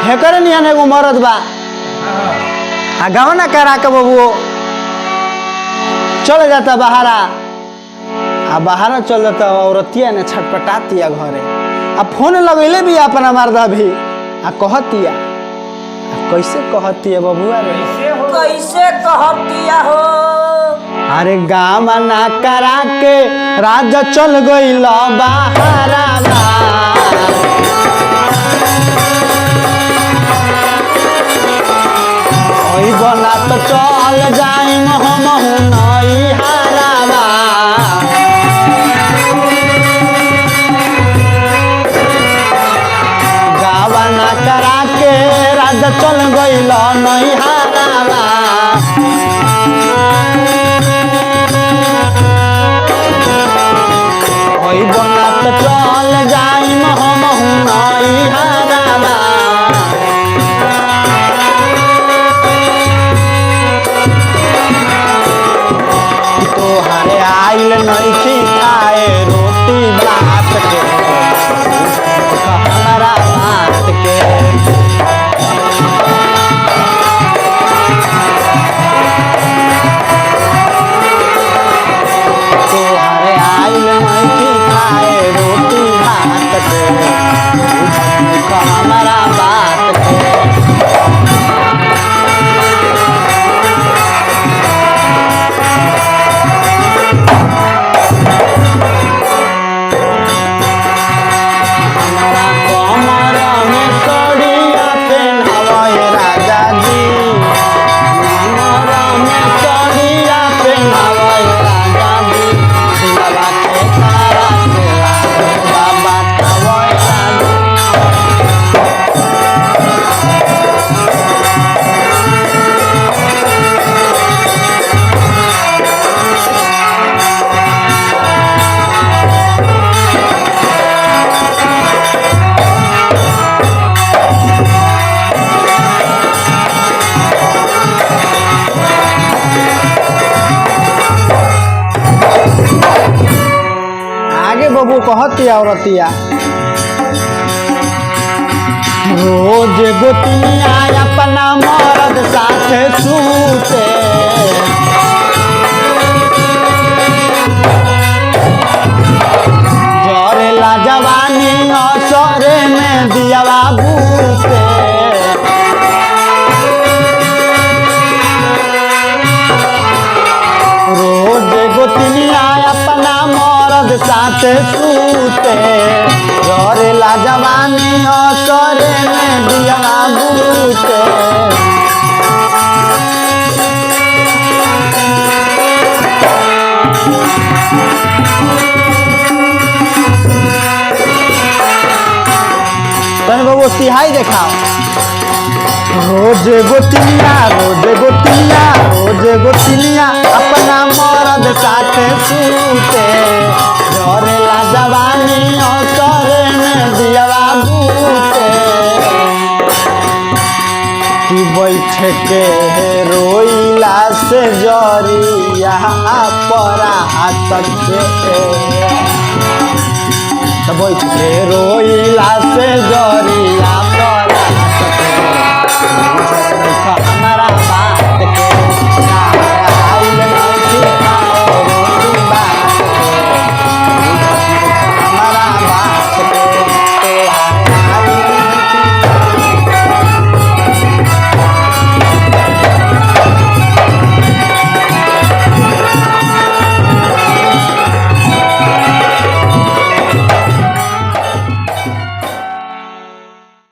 hacker नियन एगो मरद बा आ गवना करा के बबुओ चल जाता बहारा आ बहारा चल जाता औरतिया ने छटपटातिया घरे आ फोन लगैले भी अपना मर्दा भी आ कहतिया कैसे कहतिया बबुआ रे कैसे कहतिया हो अरे गाँव ना करा के राजा चल गईल बहारा बना तो चल जाई महमहु नई हारावा गावना करा के राजा चल गईल नई हारावा ओई बना तो चल जाई महमहु नई हारावा तोहरे आइल नइखी खाए रोटी भात के हमारा बात के तोहरे आइल नइखी खाए रोटी भात के हमारा बात के बबू कहतिया औरतिया रोज गोतिया अपना मर्द साथे सूते जरेला जवानी असरे में दियावा बूते रोज गोतिया अपना मर्द साथे सूते जरेला जवानी असरे में दियावा बूते तन बाबू तिहाई देखाओ रोज गोतिया अपना मर्द साथे सूते जरेला जवानी असरे में दियावा बूते कि बैठ के रोइला से जरिया परा हाथ के बैठ के रोइला से जरिया